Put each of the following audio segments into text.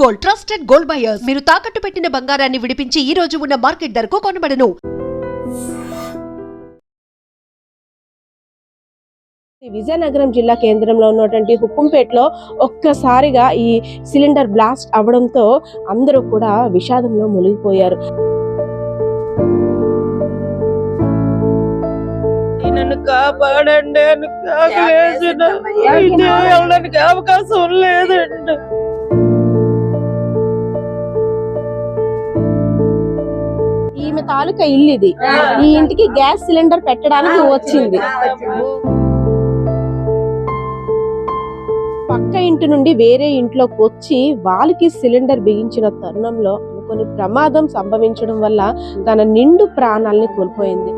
Gold, trusted gold buyers. మీరు తాకట్టు పెట్టిన బంగారాన్ని విడిపించి ఈ రోజు ఉన్న మార్కెట్ ధరకు కొనబడను. విజయనగరం జిల్లా కేంద్రంలో ఉన్నటువంటి హుకుంపేటలో ఒక్కసారిగా ఈ సిలిండర్ బ్లాస్ట్ అవడంతో అందరూ కూడా విషాదంలో మునిగిపోయారు. నన్ను కాపాడండి, వెళ్ళడానికి అవకాశం లేదండి. ఈమె తాలూకా ఇల్లు ఇది. ఈ ఇంటికి గ్యాస్ సిలిండర్ పెట్టడానికి వచ్చింది. పక్క ఇంటి నుండి వేరే ఇంట్లోకి వచ్చి వాళ్ళకి సిలిండర్ బిగించిన తరుణంలో అనుకోని ప్రమాదం సంభవించడం వల్ల తన నిండు ప్రాణాలని కోల్పోయింది.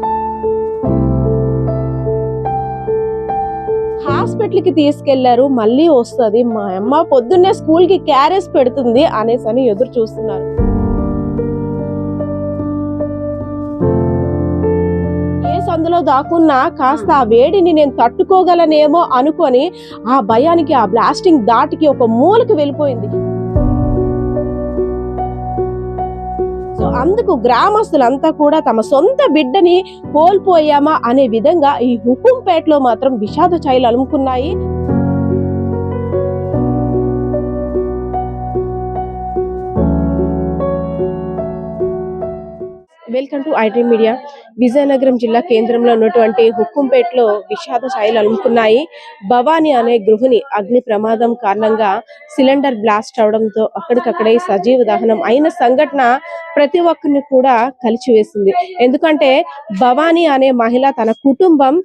హాస్పిటల్ కి తీసుకెళ్లారు, మళ్ళీ వస్తుంది, మా అమ్మ పొద్దున్నే స్కూల్ కి క్యారేజ్ పెడుతుంది అనేసి ఎదురు చూస్తున్నారు. అందులో దాక్కున్నా కాస్త ఆ వేడిని నేను తట్టుకోగలనేమో అనుకొని ఆ భయానికి ఆ బ్లాస్టింగ్ దాటికి ఒక మూలకి వెళ్ళిపోయింది. సో అందుకు గ్రామస్తులంతా కూడా తమ సొంత బిడ్డని కోల్పోయామా అనే విధంగా ఈ హుకుంపేటలో మాత్రం విషాద ఛాయలు అలుముకున్నాయి. Welcome to iDream media. Vizianagaram జిల్లా కేంద్రంలో ఉన్నటువంటి హుకుంపేటలో విషాద ఛాయలు అలుముకున్నాయి. భవానీ అనే గృహిణి అగ్ని ప్రమాదం కారణంగా సిలిండర్ బ్లాస్ట్ అవడంతో అక్కడికక్కడే సజీవ దహనం అయిన సంఘటన ప్రతి ఒక్కరిని కూడా కలిచివేసింది. ఎందుకంటే భవానీ అనే మహిళ తన కుటుంబం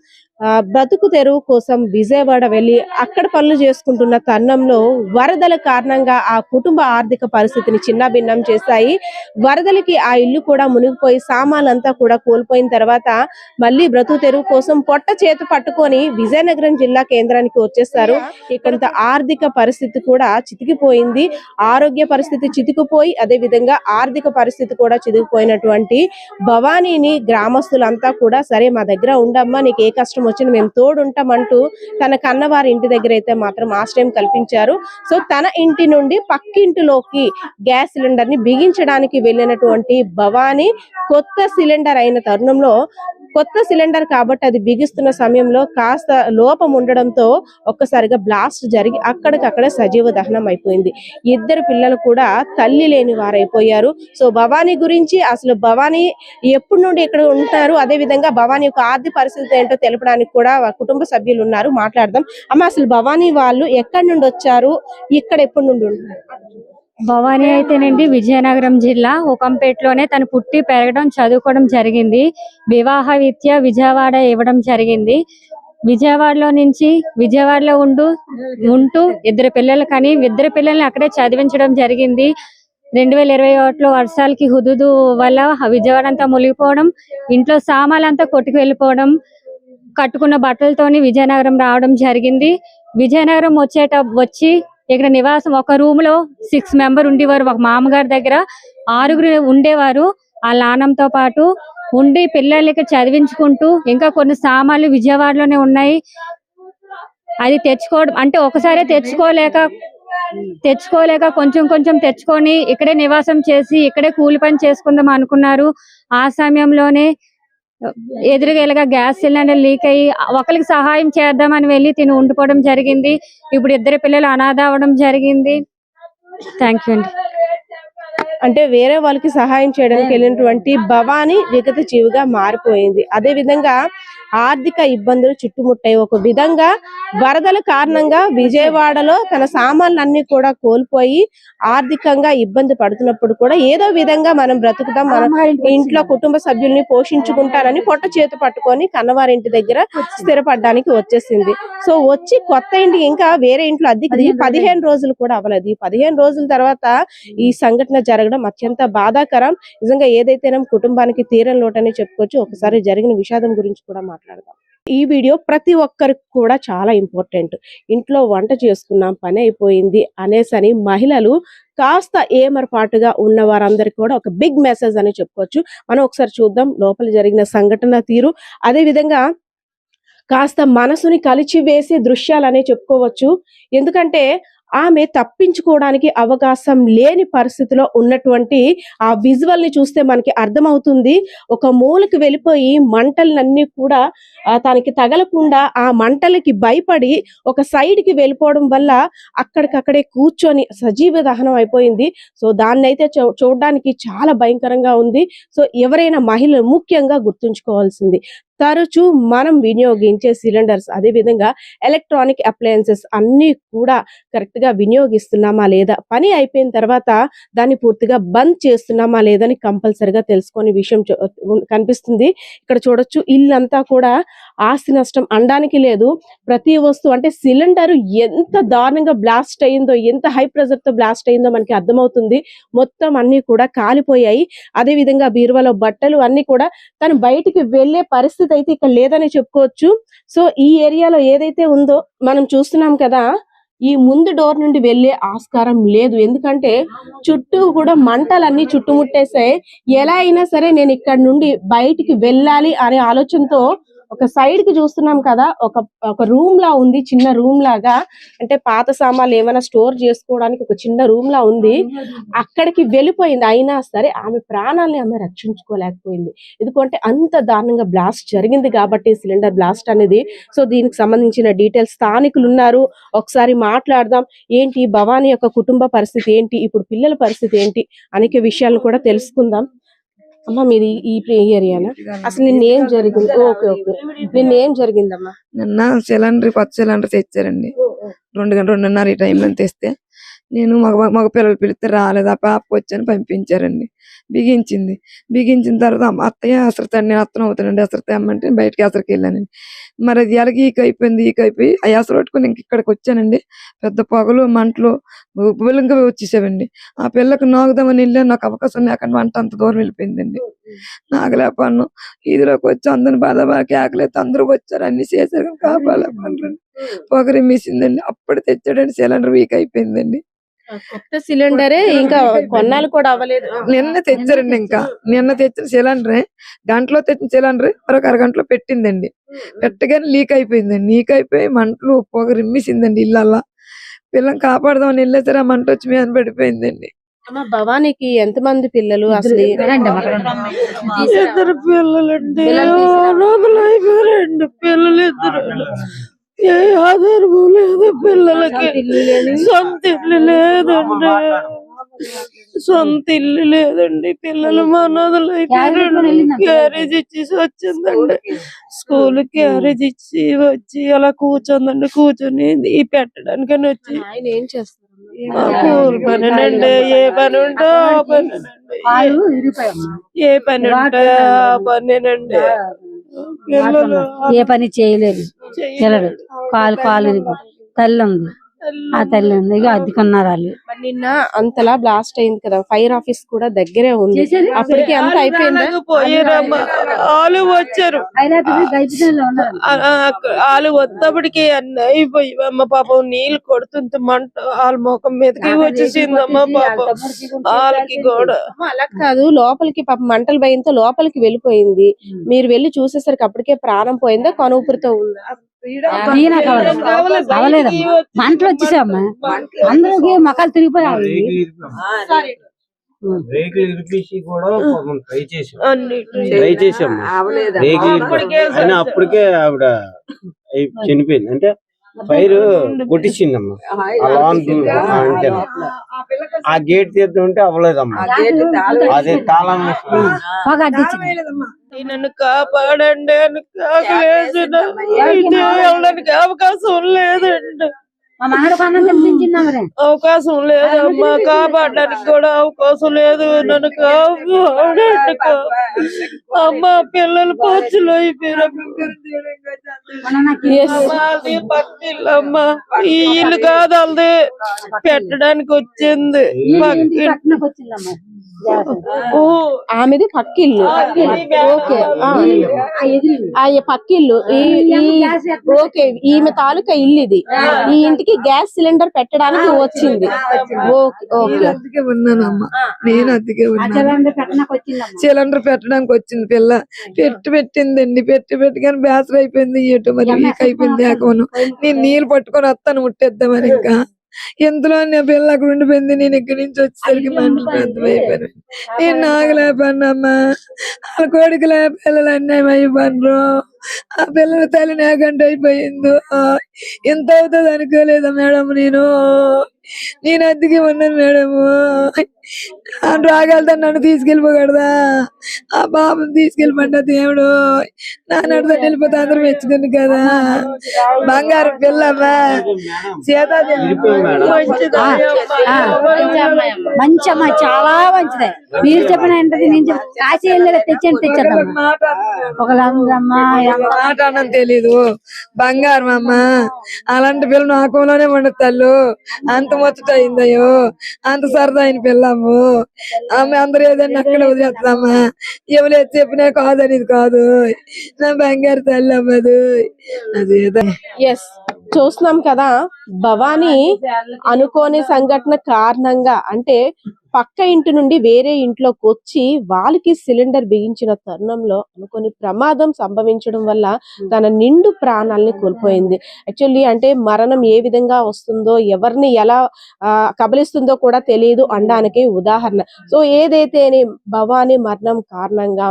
బ్రతుకు తెరువు కోసం విజయవాడ వెళ్లి అక్కడ పనులు చేసుకుంటున్న తరుణంలో వరదల కారణంగా ఆ కుటుంబ ఆర్థిక పరిస్థితిని చిన్నభిన్నం చేశాయి. వరదలకి ఆ ఇల్లు కూడా మునిగిపోయి సామాన్లంతా కూడా కోల్పోయిన తర్వాత మళ్ళీ బ్రతుకు తెరువు కోసం పొట్ట చేతి పట్టుకొని విజయనగరం జిల్లా కేంద్రానికి వచ్చేస్తారు. కొంత ఆర్థిక పరిస్థితి కూడా చితికిపోయింది. ఆరోగ్య పరిస్థితి చితికిపోయి అదే విధంగా ఆర్థిక పరిస్థితి కూడా చితికిపోయినటువంటి భవానీని గ్రామస్తులంతా కూడా సరే మా దగ్గర ఉండమ్మా, నీకు ఏ కష్టం వచ్చిన మేము తోడుంటామంటూ తన కన్నవారి ఇంటి దగ్గర అయితే మాత్రం ఆశ్రయం కల్పించారు. సో తన ఇంటి నుండి పక్కింటిలోకి గ్యాస్ సిలిండర్ ని బిగించడానికి వెళ్ళినటువంటి భవానీ కొత్త సిలిండర్ అయిన తరుణంలో, కొత్త సిలిండర్ కాబట్టి అది బిగిస్తున్న సమయంలో కాస్త లోపం ఉండడంతో ఒక్కసారిగా బ్లాస్ట్ జరిగి అక్కడికక్కడ సజీవ దహనం అయిపోయింది. ఇద్దరు పిల్లలు కూడా తల్లి లేని వారైపోయారు. సో భవానీ గురించి, అసలు భవానీ ఎప్పటి నుండి ఇక్కడ ఉంటారు, అదే విధంగా భవానీ యొక్క ఆర్థిక పరిస్థితి ఏంటో తెలపడానికి కూడా కుటుంబ సభ్యులు ఉన్నారు, మాట్లాడదాం. అమ్మ, అసలు భవానీ వాళ్ళు ఎక్కడి నుండి వచ్చారు, ఇక్కడ ఎప్పటి నుండి ఉంటారు? భవానీ అయితేనండి విజయనగరం జిల్లా హుకంపేటలోనే తను పుట్టి పెరగడం చదువుకోవడం జరిగింది. వివాహ విద్య విజయవాడ ఇవ్వడం జరిగింది. విజయవాడలో నుంచి విజయవాడలో ఉంటూ ఇద్దరు పిల్లలు కానీ ఇద్దరు పిల్లల్ని అక్కడే చదివించడం జరిగింది. 2021లో వర్షాలకి హుదుదు వల్ల విజయవాడ అంతా మునిగిపోవడం, ఇంట్లో సామాన్లంతా కొట్టుకు వెళ్ళిపోవడం, కట్టుకున్న బట్టలతోని విజయనగరం రావడం జరిగింది. విజయనగరం వచ్చి ఇక్కడ నివాసం ఒక రూమ్ లో 6 మెంబర్ ఉండేవారు. ఒక మామగారి దగ్గర 6 ఉండేవారు. ఆ నాన్నంతో పాటు ఉండి పిల్లలకి చదివించుకుంటూ ఇంకా కొన్ని సామాన్లు విజయవాడలోనే ఉన్నాయి. అది తెచ్చుకోవడం అంటే ఒకసారి తెచ్చుకోలేక కొంచెం కొంచెం తెచ్చుకొని ఇక్కడే నివాసం చేసి ఇక్కడే కూలి పని చేసుకుందాం అనుకున్నారు. ఆ సమయంలోనే ఎదురుగా గ్యాస్ సిలిండర్ లీక్ అయ్యి ఒకరికి సహాయం చేద్దామని వెళ్ళి తిని ఉండిపోవడం జరిగింది. ఇప్పుడు ఇద్దరు పిల్లలు అనాథ అవడం జరిగింది. థ్యాంక్ యూ అండి. అంటే వేరే వాళ్ళకి సహాయం చేయడానికి వెళ్ళినటువంటి భవానీ విగత జీవిగా మారిపోయింది. అదే విధంగా ఆర్థిక ఇబ్బందులు చుట్టుముట్టాయి. ఒక విధంగా వరదల కారణంగా విజయవాడలో తన సామాన్లన్నీ కూడా కోల్పోయి ఆర్థికంగా ఇబ్బంది పడుతున్నప్పుడు కూడా ఏదో విధంగా మనం బ్రతుకుతాం, మన ఇంట్లో కుటుంబ సభ్యుల్ని పోషించుకుంటానని పొట్ట చేతి పట్టుకొని కన్నవారి ఇంటి దగ్గర స్థిరపడడానికి వచ్చేసింది. సో వచ్చి కొత్త ఇంటికి ఇంకా వేరే ఇంట్లో అద్దెకి 15 రోజులు కూడా అవ్వలేదు. ఈ 15 రోజుల తర్వాత ఈ సంఘటన జరగడం అత్యంత బాధాకరం. నిజంగా ఏదైతే కుటుంబానికి తీరని లోటని చెప్పుకోవచ్చు. ఒకసారి జరిగిన విషాదం గురించి కూడా మాట్లాడదాం. ఈ వీడియో ప్రతి ఒక్కరికి కూడా చాలా ఇంపార్టెంట్. ఇంట్లో వంట చేసుకున్నాం, పని అయిపోయింది అనేసని మహిళలు కాస్త ఏమరపాటుగా ఉన్న వారందరికీ కూడా ఒక బిగ్ మెసేజ్ అని చెప్పుకోవచ్చు. మనం ఒకసారి చూద్దాం లోపల జరిగిన సంఘటన తీరు, అదే విధంగా కాస్త మనసుని కలిచివేసే దృశ్యాలనే చెప్పుకోవచ్చు. ఎందుకంటే ఆమె తప్పించుకోవడానికి అవకాశం లేని పరిస్థితిలో ఉన్నటువంటి ఆ విజువల్ ని చూస్తే మనకి అర్థమవుతుంది. ఒక మూలకి వెళ్ళిపోయి మంటలన్నీ కూడా తనకి తగలకుండా ఆ మంటలకి భయపడి ఒక సైడ్ కి వెళ్ళిపోవడం వల్ల అక్కడికక్కడే కూర్చొని సజీవ దహనం అయిపోయింది. సో దాన్ని అయితే చూడడానికి చాలా భయంకరంగా ఉంది. సో ఎవరైనా మహిళలు ముఖ్యంగా గుర్తుంచుకోవాల్సింది, తరచూ మనం వినియోగించే సిలిండర్స్, అదే విధంగా ఎలక్ట్రానిక్ అప్లయన్సెస్ అన్ని కూడా కరెక్ట్ గా వినియోగిస్తున్నామా లేదా, పని అయిపోయిన తర్వాత దాన్ని పూర్తిగా బంద్ చేస్తున్నామా లేదని కంపల్సరిగా తెలుసుకునే విషయం కనిపిస్తుంది. ఇక్కడ చూడొచ్చు, ఇల్లంతా కూడా ఆస్తి నష్టం అనడానికి లేదు. ప్రతి వస్తువు అంటే సిలిండర్ ఎంత దారుణంగా బ్లాస్ట్ అయిందో, ఎంత హై ప్రెషర్ తో బ్లాస్ట్ అయిందో మనకి అర్థమవుతుంది. మొత్తం అన్ని కూడా కాలిపోయాయి. అదే విధంగా బీరువాలో బట్టలు అన్ని కూడా తను బయటికి వెళ్లే పరిస్థితి అయితే ఇక్కడ లేదని చెప్పుకోవచ్చు. సో ఈ ఏరియాలో ఏదైతే ఉందో మనం చూస్తున్నాం కదా, ఈ ముందు డోర్ నుండి వెళ్లే ఆస్కారం లేదు. ఎందుకంటే చుట్టూ కూడా మంటలన్నీ చుట్టుముట్టేసాయి. ఎలా అయినా సరే నేను ఇక్కడ నుండి బయటికి వెళ్ళాలి అనే ఆలోచనతో ఒక సైడ్ కి చూస్తున్నాం కదా, ఒక రూమ్ లా ఉంది, చిన్న రూమ్ లాగా. అంటే పాత సామాన్లు ఏమైనా స్టోర్ చేసుకోవడానికి ఒక చిన్న రూమ్ లా ఉంది. అక్కడికి వెళ్ళిపోయింది. అయినా సరే ఆమె ప్రాణాలని ఆమె రక్షించుకోలేకపోయింది. ఎందుకంటే అంత దారుణంగా బ్లాస్ట్ జరిగింది కాబట్టి సిలిండర్ బ్లాస్ట్ అనేది. సో దీనికి సంబంధించిన డీటెయిల్స్ స్థానికులు ఉన్నారు, ఒకసారి మాట్లాడదాం. ఏంటి భవానీ యొక్క కుటుంబ పరిస్థితి ఏంటి, ఇప్పుడు పిల్లల పరిస్థితి ఏంటి, అనేక విషయాలను కూడా తెలుసుకుందాం. అమ్మ మీది ఈ ఏరియానా? అసలు నిన్న ఏం జరిగింది? ఓకే ఓకే, నిన్న ఏం జరిగిందమ్మా? నిన్న సిలిండర్, కొత్త సిలిండర్ తెచ్చారండి. 2:30 ఈ టైంలో తెస్తే నేను మగ పిల్లలు పిలిస్తే రాలేదు. ఆ పాపకు వచ్చాను, పంపించారండి. బిగించిన తర్వాత అత్తయ్య నేను అత్తను అవుతానండి, అసలు తెమ్మంటే బయటకి అసలుకి వెళ్ళానండి. మరి అది ఎలాగ ఈకైపోయి ఆ అసలు పట్టుకుని ఇంక ఇక్కడికి వచ్చానండి. పెద్ద పొగలు మంటలు ఇంకా వచ్చేసావండి. ఆ పిల్లకి నాగుదామని వెళ్ళాను, నాకు అవకాశం లేకుండా వంట అంత దూరం వెళ్ళిపోయిందండి. నాగలేపాను ఇదిలోకి వచ్చి అందరిని బాధ కేకలేదు, అందరూ వచ్చారు, అన్ని చేశారు, కానీ కాపాడలేపాను. పొగరిమ్మేసిందండి. అప్పుడు తెచ్చాడండి సిలిండర్, వీక్ అయిపోయిందండి. కొత్త సిలిండరే, ఇంకా కొన్నాళ్ళు కూడా అవ్వలేదు. నిన్న తెచ్చారండి. నిన్న తెచ్చిన సిలిండరే, గంటలో తెచ్చిన సిలిండర్ మరొక అరగంటలో పెట్టిందండి. పెట్టగానే లీక్ అయిపోయిందండి. లీక్ అయిపోయి మంటలు పొగరిమ్మేసిందండి ఇళ్ళల్లా. పిల్లల్ని కాపాడదామని వెళ్ళేసరి ఆ మంట వచ్చి మీద పడిపోయిందండి. భవానీకి ఎంతమంది పిల్లలు? అసలు 2 పిల్లలండి, అయిపోయారండి పిల్లలు 2. ఏ ఆధారము లేదు పిల్లలకి, సొంత ఇల్లు లేదండి, పిల్లలు మనదులు అయిపోయారండి. క్యారేజ్ ఇచ్చేసి వచ్చిందండి, స్కూల్ క్యారేజ్ ఇచ్చి వచ్చి అలా కూర్చుందండి. కూర్చొని ఈ పెట్టడానికని వచ్చి ఆయన ఏం చేస్తారు? కూలి పనేనండి. ఏ పని ఉంటే ఆ పనేనండి, ఏ పని ఉంటే ఆ పనేనండి. పిల్లలు ఏ పని చేయలేదు. పిల్లలు కాలు తల్లి ఉంది, ఆ తల్లి ఉంది, ఇక అద్దెకున్నారు వాళ్ళు. నిన్న అంతలా బ్లాస్ట్ అయింది కదా, ఫైర్ ఆఫీస్ కూడా దగ్గరే ఉంది. అప్పటికి అంత అయిపోయిందా? పోయారమ్మా, వాళ్ళు వచ్చారు. వాళ్ళు వచ్చేప్పటికి అన్నీ అయిపోయి అమ్మ పాపం నీళ్ళు కొడుతుంటే మంట వాళ్ళ ముఖం మీదకి వచ్చేసిందమ్మా పాపం. వాళ్ళకి కూడా అలా కాదు, లోపలికి పాపం మంటలు భయంతో లోపలికి వెళ్ళిపోయింది. మీరు వెళ్ళి చూసేసరికి అప్పటికే ప్రాణం పోయిందా, కొనూపిరితో ఉందా? అవలేదమ్మా, మంటలు వచ్చేసామ్మా, అందరికి మొక్కలు తిరిగిపోయాయి. రేకులు ఇరిపేసి కూడా ట్రై చేసాము. అయినా అప్పటికే ఆవిడ చనిపోయింది. అంటే ఫైర్ కొట్టించిందమ్మా. అంటే ఆ గేట్ తీద్దామంటే అవ్వలేదమ్మా, అదే తాళం నన్ను కాపాడండి అని కాకలేసిన వెళ్ళడానికి అవకాశం లేదండి, అవకాశం లేదమ్మా. కాపాడడానికి కూడా అవకాశం లేదు. నన్ను కాపాడండి అమ్మా. పిల్లలు పచ్చులు అయిపోయారు. పక్కిల్లమ్మా, ఈ ఇల్లు కాదు వాళ్ళది, పెట్టడానికి వచ్చింది. ఆమెది పక్కిల్లు. ఓకే, పక్కిల్లు. ఓకే, ఈమె తాలూకా ఇల్లు ఇది. ఈ ఇంటికి గ్యాస్ సిలిండర్ పెట్టడానికి వచ్చింది. అద్దెకే ఉన్నానమ్మా, నేను అద్దెకే ఉన్నాను. సిలిండర్ పెట్టడానికి వచ్చింది పిల్ల. పెట్టిందండి. పెట్టగానే బ్యాసర్ అయిపోయింది. ఏటో మరి వీక్ అయిపోయింది. నేను నీళ్ళు పట్టుకొని వస్తాను ముట్టేద్దామని. ఇంకా ఇంతలో నా పిల్ల అక్కడ ఉండిపోయింది. నేను ఇక్కడి నుంచి వచ్చేసరికి మంటలు పెద్దమైపోయాను. నేను నాగలేపన్నమ్మా, వాళ్ళ కొడుకులే పిల్లలు అన్యాయం అయిపోయినరు. ఆ పిల్లల తల్లి నాకంటే అయిపోయిందో. ఇంత అవుతుంది అనుకోలేదా మేడం? నేను అద్దెకి ఉన్నాను మేడము. రాగలతో నన్ను తీసుకెళ్ళిపోకూడదా? ఆ బాబుని తీసుకెళ్ళిపడ్డా దేవుడు. నా నడుదా వెళ్ళిపోతే అందరూ మెచ్చుకుంది కదా. బంగారు పిల్లమ్మా, సీతాదేవి మంచమ్మా, చాలా మంచిదే. మీరు చెప్పిన ఏంటది, నేను కాశీ వెళ్ళి తెచ్చేద్దాం. ఒకళ్ళమ్మా మాట అన్నది తెలీదు. బంగారం అమ్మ, అలాంటి పిల్ల నా కోలోనే వండుతాళ్ళు. అంత ముచ్చట అయిందయ్యో, అంత సరదా అయిన పిల్లము. ఆమె అందరూ ఏదైనా అక్కడ వదిలేస్తామా? ఎవరు చెప్పినా కాదనేది కాదు. నా బంగారు తల్లి అమ్మదు. అదేదో ఎస్, చూస్తున్నాం కదా, భవానీ అనుకోని సంఘటన కారణంగా, అంటే పక్క ఇంటి నుండి వేరే ఇంట్లోకి వచ్చి వాళ్ళకి సిలిండర్ బిగించిన తరుణంలో అనుకోని ప్రమాదం సంభవించడం వల్ల తన నిండు ప్రాణాలని కోల్పోయింది. యాక్చువల్లీ అంటే మరణం ఏ విధంగా వస్తుందో, ఎవరిని ఎలా కబలిస్తుందో కూడా తెలియదు అనడానికి ఉదాహరణ. సో ఏదైతే భవానీ మరణం కారణంగా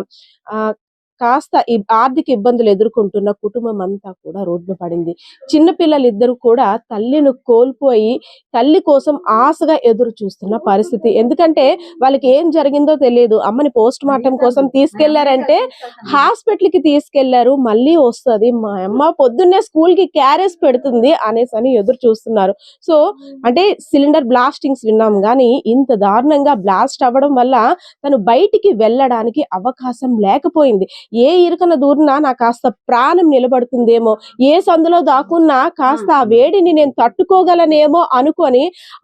కాస్త ఆర్థిక ఇబ్బందులు ఎదుర్కొంటున్న కుటుంబం అంతా కూడా రోడ్డున పడింది. చిన్నపిల్లలిద్దరూ కూడా తల్లిని కోల్పోయి తల్లి కోసం ఆశగా ఎదురు చూస్తున్న పరిస్థితి. ఎందుకంటే వాళ్ళకి ఏం జరిగిందో తెలియదు. అమ్మని పోస్ట్ మార్టం కోసం తీసుకెళ్లారంటే హాస్పిటల్ కి తీసుకెళ్లారు, మళ్ళీ వస్తుంది, మా అమ్మ పొద్దున్నే స్కూల్ కి క్యారేజ్ పెడుతుంది అనేసి అని ఎదురు చూస్తున్నారు. సో అంటే సిలిండర్ బ్లాస్టింగ్స్ విన్నాం గానీ ఇంత దారుణంగా బ్లాస్ట్ అవ్వడం వల్ల తను బయటికి వెళ్ళడానికి అవకాశం లేకపోయింది. ఏ ఇరుకన దూరినా నా కాస్త ప్రాణం నిలబడుతుందేమో, ఏ సందులో దాక్కున్నా కాస్త ఆ వేడిని నేను తట్టుకోగలనేమో అనుకొని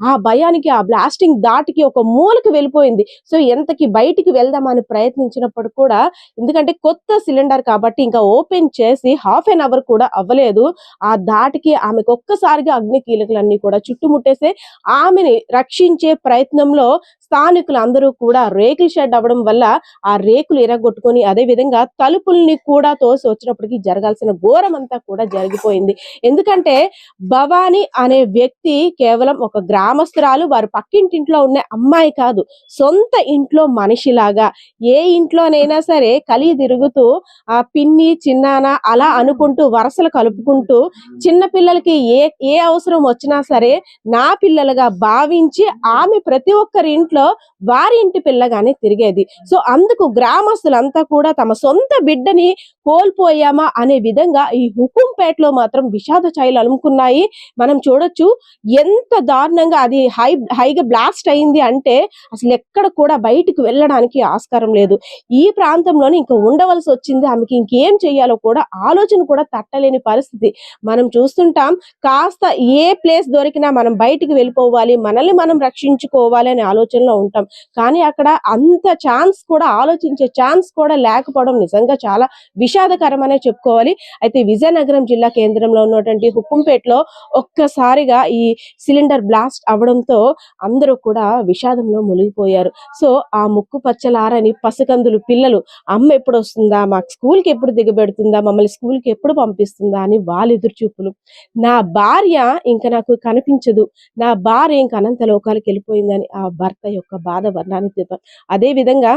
ఆ భయానికి ఆ బ్లాస్టింగ్ దాటికి ఒక మూలకి వెళ్ళిపోయింది. సో ఎంతకి బయటికి వెళ్దామని ప్రయత్నించినప్పుడు కూడా, ఎందుకంటే కొత్త సిలిండర్ కాబట్టి ఇంకా ఓపెన్ చేసి హాఫ్ అన్ అవర్ కూడా అవ్వలేదు, ఆ దాటికి ఆమెకు ఒక్కసారిగా అగ్ని కీలకలన్నీ కూడా చుట్టుముట్టేసే ఆమెని రక్షించే ప్రయత్నంలో స్థానికులు అందరూ కూడా రేకుల షెడ్ అవ్వడం వల్ల ఆ రేకులు ఎరగొట్టుకొని, అదే విధంగా తలుపుల్ని కూడా తోసి వచ్చినప్పటికీ జరగాల్సిన ఘోరం అంతా కూడా జరిగిపోయింది. ఎందుకంటే భవానీ అనే వ్యక్తి కేవలం ఒక గ్రామస్తురాలు, వారి పక్కింటింట్లో ఉన్న అమ్మాయి కాదు, సొంత ఇంట్లో మనిషిలాగా ఏ ఇంట్లోనైనా సరే కలి తిరుగుతూ ఆ పిన్ని చిన్నాన అలా అనుకుంటూ వరసలు కలుపుకుంటూ చిన్న పిల్లలకి ఏ అవసరం వచ్చినా సరే నా పిల్లలుగా భావించి ఆమె ప్రతి ఒక్కరి ఇంట్లో వారి ఇంటి పిల్లగానే తిరిగేది. సో అందుకు గ్రామస్తులంతా కూడా తమ సొంత బిడ్డని కోల్పోయామా అనే విధంగా ఈ హుకుంపేటలో మాత్రం విషాద ఛాయలు అలుముకున్నాయి. మనం చూడొచ్చు ఎంత దారుణంగా అది హైగా బ్లాస్ట్ అయింది అంటే అసలు ఎక్కడ కూడా బయటికి వెళ్ళడానికి ఆస్కారం లేదు. ఈ ప్రాంతంలోనే ఇంకా ఉండవలసి వచ్చింది. ఆమెకి ఇంకేం చేయాలో కూడా ఆలోచన కూడా తట్టలేని పరిస్థితి మనం చూస్తుంటాం. కాస్త ఏ ప్లేస్ దొరికినా మనం బయటికి వెళ్ళిపోవాలి, మనల్ని మనం రక్షించుకోవాలి అనే ఆలోచనలో ఉంటాం. కానీ అక్కడ అంత ఛాన్స్ కూడా, ఆలోచించే ఛాన్స్ కూడా లేకపోవడం నిజంగా చాలా విషాదకరమనే చెప్పుకోవాలి. అయితే విజయనగరం జిల్లా కేంద్రంలో ఉన్నటువంటి హుకుంపేటలో ఒక్కసారిగా ఈ సిలిండర్ బ్లాస్ట్ అవడంతో అందరూ కూడా విషాదంలో మునిగిపోయారు. సో ఆ ముక్కు పచ్చలారని పసికందులు పిల్లలు, అమ్మ ఎప్పుడు వస్తుందా, మాకు స్కూల్ కి ఎప్పుడు దిగబెడుతుందా, మమ్మల్ని స్కూల్ కి ఎప్పుడు పంపిస్తుందా అని వాళ్ళ ఎదురు చూపులు. నా భార్య ఇంకా నాకు కనిపించదు, నా భార్య ఇంకా అనంత లోకాలకు వెళ్ళిపోయిందని ఆ భర్త యొక్క బాధ వర్ణాతీతం. అదే విధంగా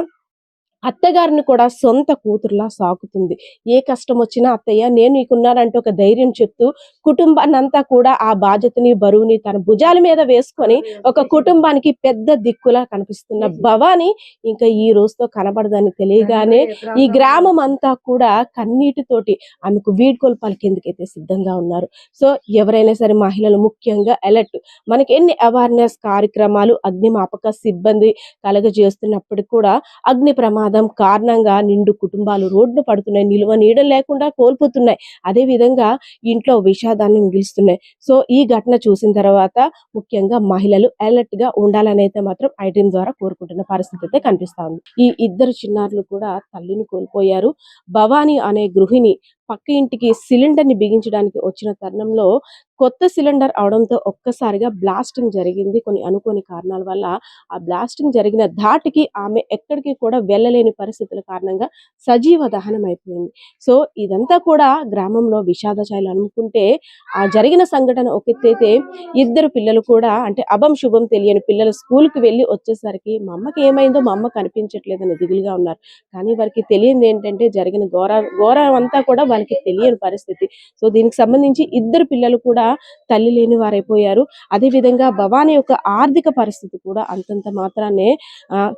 అత్తగారిని కూడా సొంత కూతురులా సాకుతుంది. ఏ కష్టం వచ్చినా అత్తయ్య నేను నీకున్నానంటే ఒక ధైర్యం చెప్తూ కుటుంబాన్ని అంతా కూడా ఆ బాధ్యతని బరువుని తన భుజాల మీద వేసుకొని ఒక కుటుంబానికి పెద్ద దిక్కులా కనిపిస్తున్న భవానీ ఇంకా ఈ రోజుతో కనబడదని తెలియగానే ఈ గ్రామం అంతా కూడా కన్నీటితోటి ఆమెకు వీడ్కోలు పలికేందుకైతే సిద్ధంగా ఉన్నారు. సో ఎవరైనా సరే మహిళలు ముఖ్యంగా అలర్ట్, మనకి ఎన్ని అవేర్నెస్ కార్యక్రమాలు అగ్నిమాపక సిబ్బంది కలగజేస్తున్నప్పటికీ కూడా అగ్ని ప్రమాదం కారణంగా నిండు కుటుంబాలు రోడ్డు పడుతున్నాయి, నిలువ నీడ లేకుండా కోల్పోతున్నాయి, అదే విధంగా ఇంట్లో విషాదాన్ని మిగిలిస్తున్నాయి. సో ఈ ఘటన చూసిన తర్వాత ముఖ్యంగా మహిళలు అలర్ట్ గా ఉండాలని అయితే మాత్రం ఐటీఎం ద్వారా కోరుకుంటున్న పరిస్థితి అయితే కనిపిస్తా ఉంది. ఈ ఇద్దరు చిన్నారులు కూడా తల్లిని కోల్పోయారు. భవానీ అనే గృహిణి పక్క ఇంటికి సిలిండర్ ని బిగించడానికి వచ్చిన తరుణంలో కొత్త సిలిండర్ అవడంతో ఒక్కసారిగా బ్లాస్టింగ్ జరిగింది. కొన్ని అనుకోని కారణాల వల్ల ఆ బ్లాస్టింగ్ జరిగిన ధాటికి ఆమె ఎక్కడికి కూడా వెళ్ళలేని పరిస్థితుల కారణంగా సజీవ దహనం అయిపోయింది. సో ఇదంతా కూడా గ్రామంలో విషాద ఛాయలు అనుకుంటే, ఆ జరిగిన సంఘటన ఒక ఎత్తైతే, ఇద్దరు పిల్లలు కూడా అంటే అభం శుభం తెలియని పిల్లలు స్కూల్ కి వెళ్ళి వచ్చేసరికి మా అమ్మకి ఏమైందో, మా అమ్మ కనిపించట్లేదని దిగులుగా ఉన్నారు. కానీ వారికి తెలియదు ఏంటంటే జరిగిన ఘోరం అంతా కూడా వాళ్ళకి తెలియని పరిస్థితి. సో దీనికి సంబంధించి ఇద్దరు పిల్లలు కూడా తల్లి లేని వారైపోయారు. అదే విధంగా భవానీ యొక్క ఆర్థిక పరిస్థితి కూడా అంతంత మాత్రానే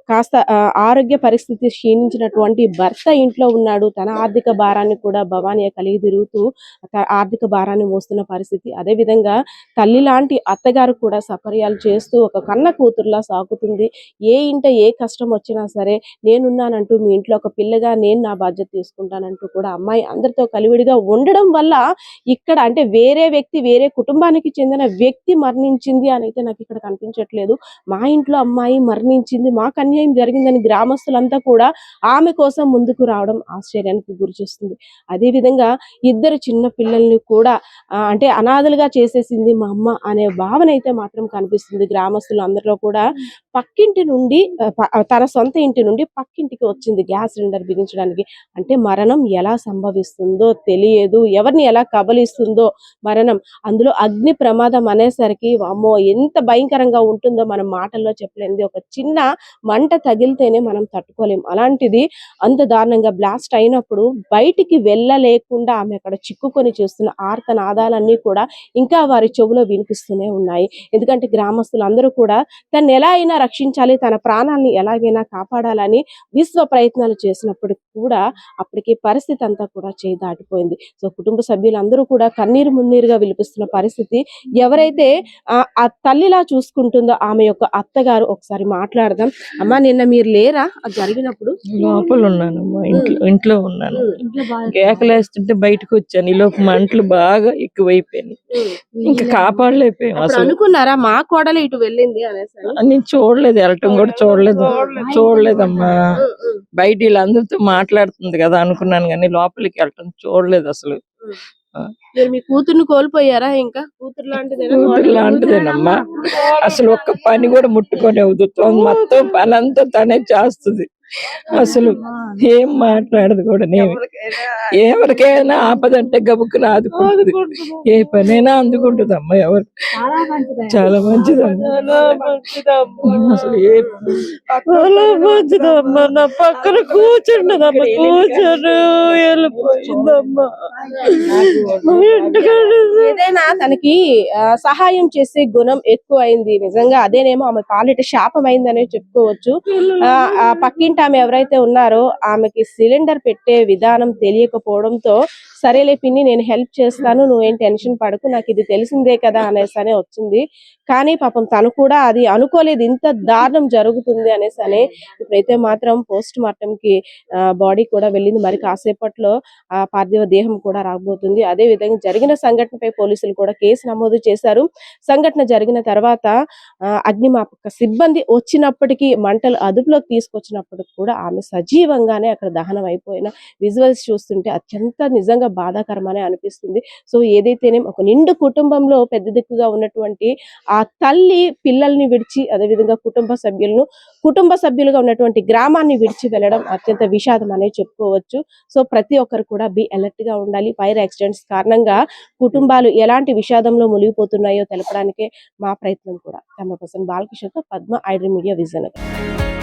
కాస్త ఆరోగ్య పరిస్థితి క్షీణించినటువంటి భర్త ఇంట్లో ఉన్నాడు. తన ఆర్థిక భారాన్ని కూడా భవానీ కలిగి తిరుగుతూ ఆర్థిక భారాన్ని మోస్తున్న పరిస్థితి. అదే విధంగా తల్లి లాంటి అత్తగారు కూడా సపర్యాలు చేస్తూ ఒక కన్న కూతురులా సాగుతుంది. ఏ ఇంట ఏ కష్టం వచ్చినా సరే నేనున్నానంటూ, మీ ఇంట్లో ఒక పిల్లగా నేను నా బాధ్యత తీసుకుంటానంటూ కూడా అమ్మాయి అందరితో కలివిడిగా ఉండడం వల్ల ఇక్కడ అంటే వేరే వ్యక్తి, వేరే కుటుంబానికి చెందిన వ్యక్తి మరణించింది అని అయితే నాకు ఇక్కడ కనిపించట్లేదు. మా ఇంట్లో అమ్మాయి మరణించింది, మాకు అన్యాయం జరిగిందని గ్రామస్తులంతా కూడా ఆమె కోసం ముందుకు రావడం ఆశ్చర్యానికి గురి చేస్తుంది. అదే విధంగా ఇద్దరు చిన్న పిల్లల్ని కూడా అంటే అనాథలుగా చేసేసింది మా అమ్మ అనే భావన అయితే మాత్రం కనిపిస్తుంది గ్రామస్తులు అందరిలో కూడా. పక్కింటి నుండి తన సొంత ఇంటి నుండి పక్కింటికి వచ్చింది గ్యాస్ సిలిండర్ బిగించడానికి. అంటే మరణం ఎలా సంభవిస్తుందో తెలియదు, ఎవరిని ఎలా కబలిస్తుందో మరణం. అందులో అగ్ని ప్రమాదం అనేసరికి అమ్మో ఎంత భయంకరంగా ఉంటుందో మనం మాటల్లో చెప్పలేనిది. ఒక చిన్న మంట తగిలితేనే మనం తట్టుకోలేం. అలాంటిది అంత దారుణంగా బ్లాస్ట్ అయినప్పుడు బయటికి వెళ్ళలేకుండా ఆమె అక్కడ చిక్కుకొని చూస్తున్న ఆర్తనాదాలన్నీ కూడా ఇంకా వారి చెవులో వినిపిస్తూనే ఉన్నాయి. ఎందుకంటే గ్రామస్తులు అందరూ కూడా తను ఎలా అయినా రక్షించాలి, తన ప్రాణాలని ఎలాగైనా కాపాడాలని విశ్వ ప్రయత్నాలు చేసినప్పటికీ కూడా అప్పటికి పరిస్థితి అంతా కూడా చేయి దాటిపోయింది. సో కుటుంబ సభ్యులందరూ కూడా కన్నీరు మున్నీరుగా విలిపిస్తున్న పరిస్థితి. ఎవరైతే ఆ తల్లిలా చూసుకుంటుందో ఆమె యొక్క అత్తగారు, ఒకసారి మాట్లాడదాం. అమ్మా నిన్న మీరు లేరా అది జరిగినప్పుడు? లోపల ఉన్నానమ్మా, ఇంట్లో ఉన్నాను. కేకలేస్తుంటే బయటకు వచ్చాను. ఈ లోపు మంటలు బాగా ఎక్కువైపోయినాయి. ఇంకా కాపాడలేకపోయాం అసలు. అనుకున్నారా మా కోడలు ఇటు వెళ్ళింది అనేసి? నేను చూడలేదు, వెళ్ళటం కూడా చూడలేదమ్మా. బయట వీళ్ళందరితో మాట్లాడుతుంది కదా అనుకున్నాను, కానీ లోపలికి వెళ్ళటం చూడలేదు అసలు. మీరు మీ కూతుర్ని కోల్పోయారా? ఇంకా కూతురు లాంటిదేనమ్మా. అసలు ఒక్క పని కూడా ముట్టుకొని అవుతుంది, మొత్తం పని అంతా తనే చేస్తుంది. అసలు ఏం మాట్లాడదు కూడా. నేను ఎవరికైనా ఆపదంటే గబుక్కున ఆదుకుంటుంది, ఏ పనైనా అందుకుంటుంది అమ్మ. ఎవరు చాలా మంచిదమ్మా, అసలు చాలా మంచిదమ్మా. నా పక్కన కూర్చుండదమ్మా, కూర్చొని వెళ్ళిపోయిందమ్మా. ఏదైనా తనకి సహాయం చేసే గుణం ఎక్కువ అయింది నిజంగా. అదేనేమో ఆమె పాలిట శాపం అయిందనే చెప్పుకోవచ్చు. పక్కింటి ఆమె ఎవరైతే ఉన్నారో ఆమెకి సిలిండర్ పెట్టే విధానం తెలియకపోవడంతో, సరేలే పిన్ని నేను హెల్ప్ చేస్తాను, నువ్వేం టెన్షన్ పడకు, నాకు ఇది తెలిసిందే కదా అనేసి వచ్చింది. కానీ పాపం తను కూడా అది అనుకోలేదు ఇంత దారుణం జరుగుతుంది అనేసి. ఇప్పుడైతే మాత్రం పోస్ట్ మార్టం కి బాడీ కూడా వెళ్ళింది. మరి కాసేపట్లో ఆ పార్థివ దేహం కూడా రాబోతుంది. అదే విధంగా జరిగిన సంఘటనపై పోలీసులు కూడా కేసు నమోదు చేశారు. సంఘటన జరిగిన తర్వాత అగ్నిమాపక సిబ్బంది వచ్చినప్పటికీ, మంటలు అదుపులోకి తీసుకొచ్చినప్పటికి కూడా ఆమె సజీవంగానే అక్కడ దహనం అయిపోయిన విజువల్స్ చూస్తుంటే అత్యంత నిజంగా బాధాకరమనే అనిపిస్తుంది. సో ఏదైతేనే ఒక నిండు కుటుంబంలో పెద్ద దిక్కుగా ఉన్నటువంటి ఆ తల్లి పిల్లల్ని విడిచి, అదేవిధంగా కుటుంబ సభ్యులుగా ఉన్నటువంటి గ్రామాన్ని విడిచి వెళ్ళడం అత్యంత విషాదం అనే చెప్పుకోవచ్చు. సో ప్రతి ఒక్కరు కూడా బి అలర్ట్ గా ఉండాలి. ఫైర్ యాక్సిడెంట్స్ కారణంగా కుటుంబాలు ఎలాంటి విషాదంలో మునిగిపోతున్నాయో తెలపడానికే మా ప్రయత్నం కూడా. కెమెరా పర్సన్ బాలకిషోర్తో పద్మ, ఐడ్రీమ్ మీడియా, విజయనగరం.